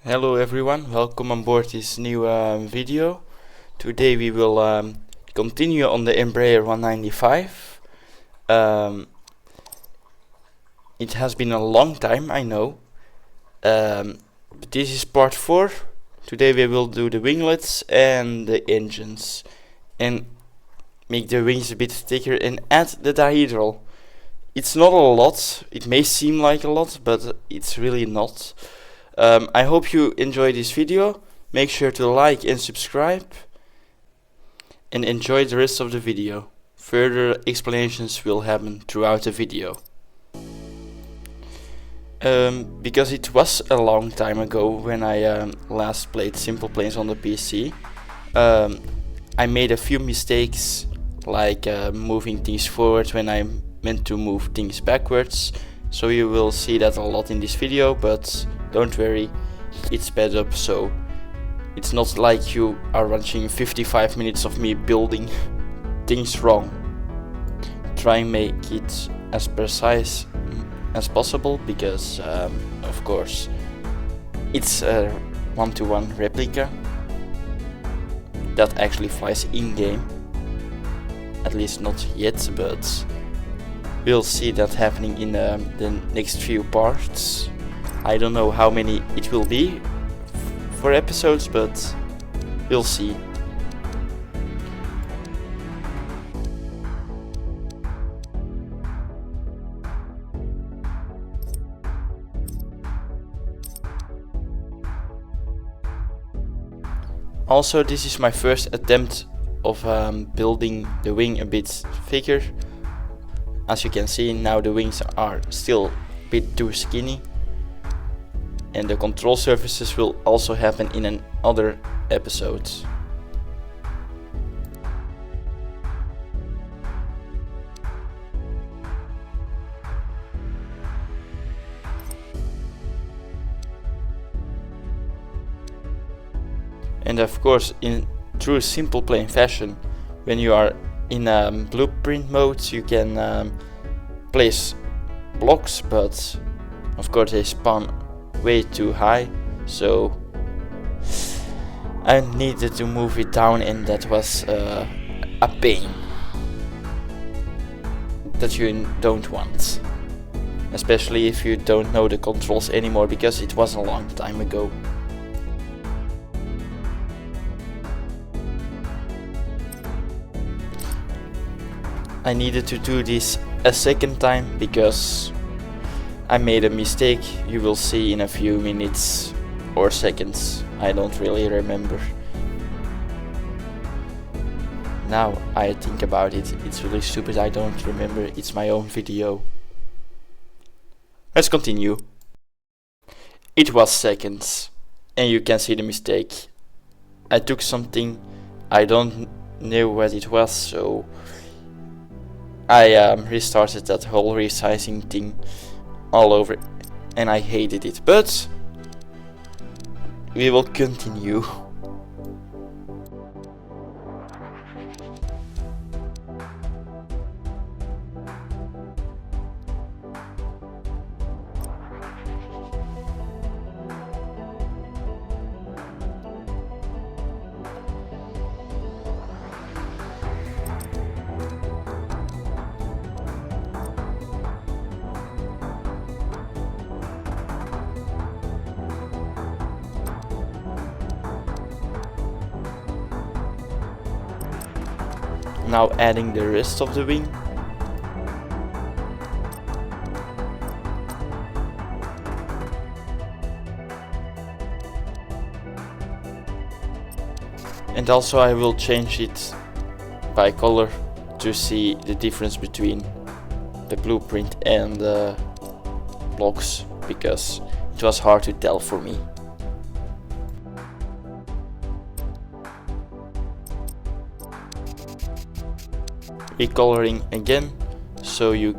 Hello everyone, welcome on board this new video. Today we will continue on the Embrear e195. It has been a long time, I know, but this is part 4. Today we will do the winglets and the engines and make the wings a bit thicker and add the dihedral. It's not a lot, it may seem like a lot, but it's really not. I hope you enjoy this video. Make sure to like and subscribe and enjoy the rest of the video. Further explanations will happen throughout the video. Because it was a long time ago when I last played Simple Planes on the PC, I made a few mistakes, like moving things forward when I meant to move things backwards. So you will see that a lot in this video, but don't worry, it's sped up, so it's not like you are watching 55 minutes of me building things wrong. Try and make it as precise as possible, because of course it's a one-to-one replica that actually flies in-game. At least not yet, but we'll see that happening in the next few parts. I don't know how many it will be for episodes, but we'll see. Also, this is my first attempt of building the wing a bit thicker. As you can see, now the wings are still a bit too skinny. And the control surfaces will also happen in another episode. And of course, in true simple plane fashion, when you are in blueprint mode, you can place blocks, but of course they spawn way too high, so I needed to move it down, and that was a pain that you don't want, especially if you don't know the controls anymore, because it was a long time ago. I needed to do this a second time because I made a mistake. You will see in a few minutes or seconds. I don't really remember. Now I think about it, it's really stupid. I don't remember. It's my own video. Let's continue. It was seconds, and you can see the mistake. I took something, I don't know what it was, so I restarted that whole resizing thing all over, and I hated it, but we will continue. Now adding the rest of the wing. And also I will change it by color to see the difference between the blueprint and the blocks, because it was hard to tell for me. Recoloring again, so you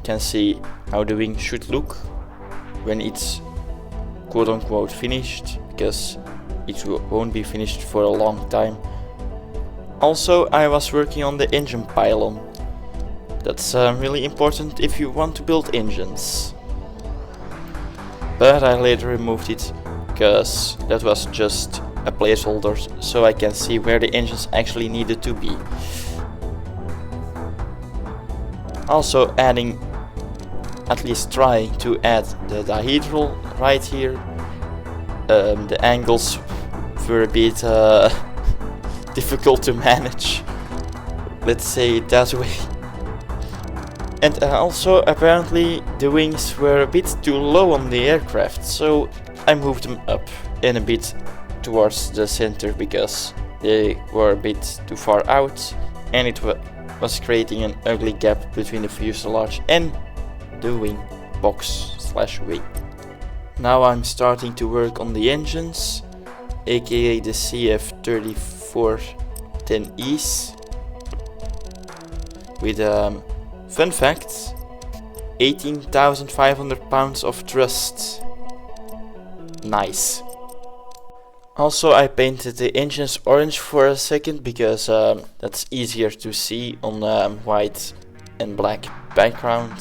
can see how the wing should look when it's quote-unquote finished, because it won't be finished for a long time. Also, I was working on the engine pylon. That's really important if you want to build engines. but I later removed it because that was just a placeholder so I can see where the engines actually needed to be. Also adding, at least trying to add the dihedral right here. The angles were a bit difficult to manage, let's say it that way. And also apparently the wings were a bit too low on the aircraft, so I moved them up and a bit towards the center because they were a bit too far out and it was creating an ugly gap between the fuselage and the wing box slash wing. Now I'm starting to work on the engines, aka the CF3410Es, with fun fact, 18,500 pounds of thrust. Nice. Also I painted the engines orange for a second because that's easier to see on white and black background.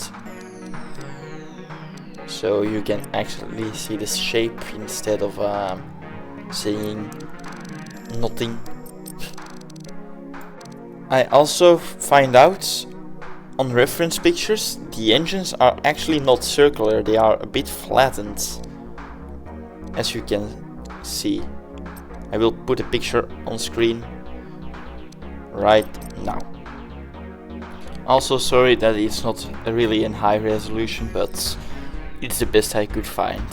So you can actually see the shape instead of seeing nothing. I also find out on reference pictures the engines are actually not circular, they are a bit flattened, as you can see. I will put a picture on screen right now. Also sorry that it's not really in high resolution, but it's the best I could find.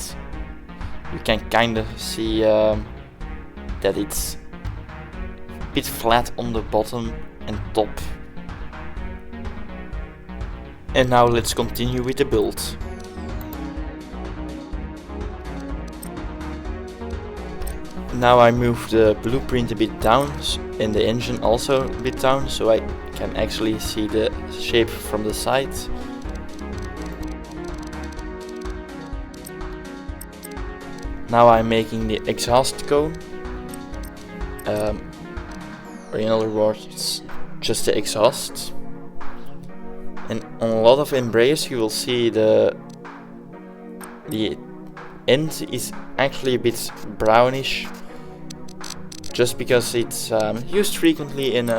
You can kinda see that it's a bit flat on the bottom and top. And now let's continue with the build. Now I move the blueprint a bit down and the engine also a bit down so I can actually see the shape from the side. Now I'm making the exhaust cone, or in other words, just the exhaust. And on a lot of Embraers you will see the end is actually a bit brownish, just because it's used frequently and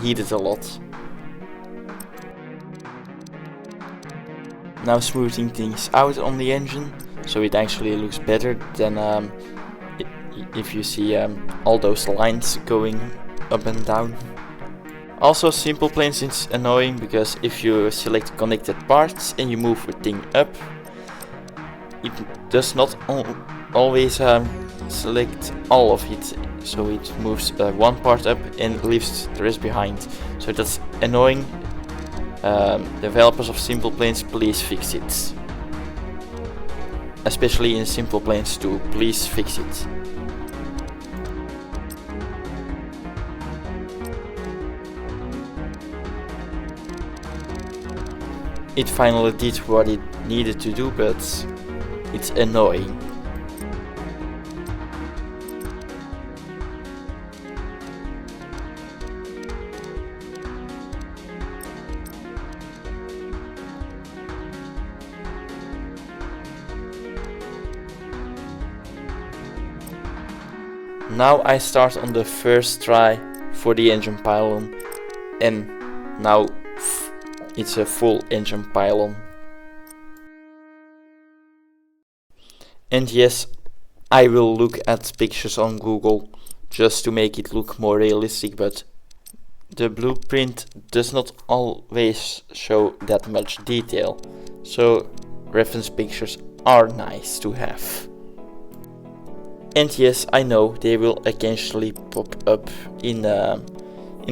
heated a lot. Now smoothing things out on the engine, so it actually looks better than if you see all those lines going up and down. Also simple planes is annoying because if you select connected parts and you move the thing up, it does not always select all of it, so it moves one part up and leaves the rest behind, so that's annoying. Developers of simple planes, please fix it. Especially in simple planes too, please fix it. It finally did what it needed to do, but it's annoying. Now I start on the first try for the engine pylon, and now it's a full engine pylon. And yes, I will look at pictures on Google just to make it look more realistic, but the blueprint does not always show that much detail, so reference pictures are nice to have. And yes, I know they will occasionally pop up in the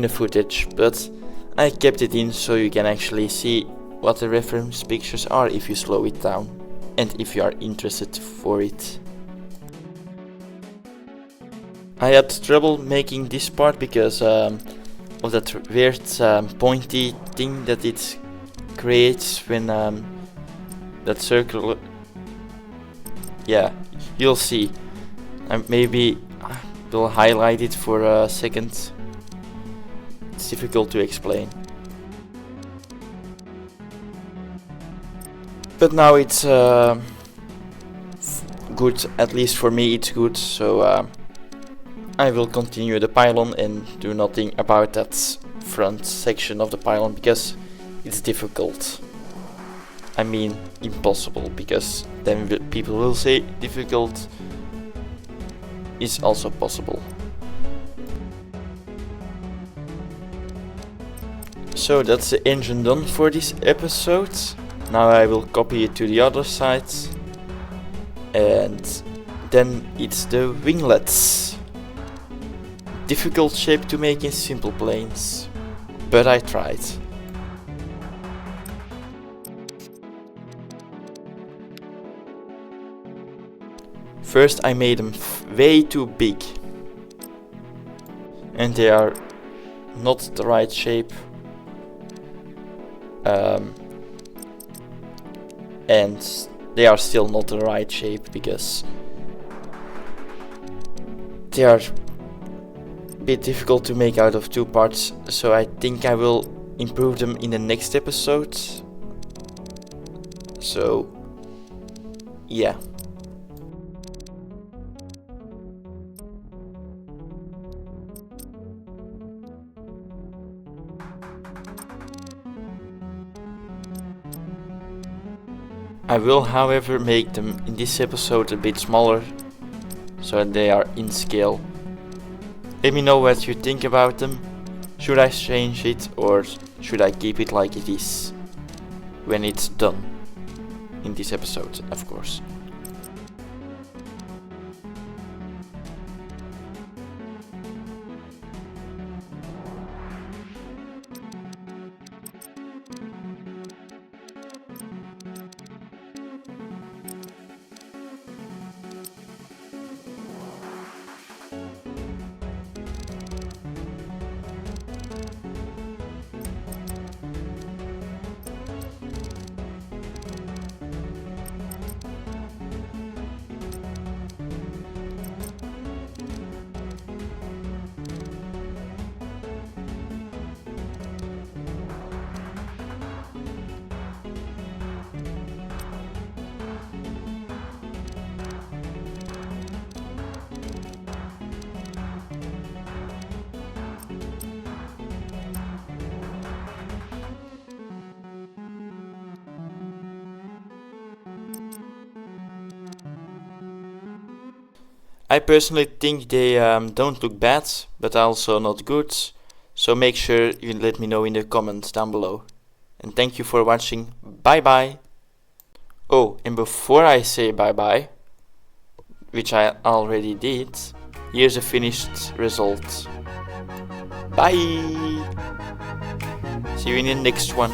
footage, but I kept it in so you can actually see what the reference pictures are if you slow it down and if you are interested for it. I had trouble making this part because of that weird pointy thing that it creates when that circle. Yeah, you'll see. Maybe will highlight it for a second. It's difficult to explain. But now it's good, at least for me it's good, so I will continue the pylon and do nothing about that front section of the pylon because it's difficult. I mean impossible, because then people will say difficult is also possible. So that's the engine done for this episode. Now I will copy it to the other side, and then it's the winglets. Difficult shape to make in simple planes, but I tried. First I made them way too big, and they are not the right shape. And they are still not the right shape because they are a bit difficult to make out of two parts, so I think I will improve them in the next episode. So yeah. I will, however, make them in this episode a bit smaller, so that they are in scale. Let me know what you think about them. Should I change it, or should I keep it like it is when it's done? In this episode, of course. I personally think they don't look bad, but also not good, so make sure you let me know in the comments down below. And thank you for watching. Bye bye! Oh, and before I say bye bye, which I already did, here's a finished result. Bye! See you in the next one.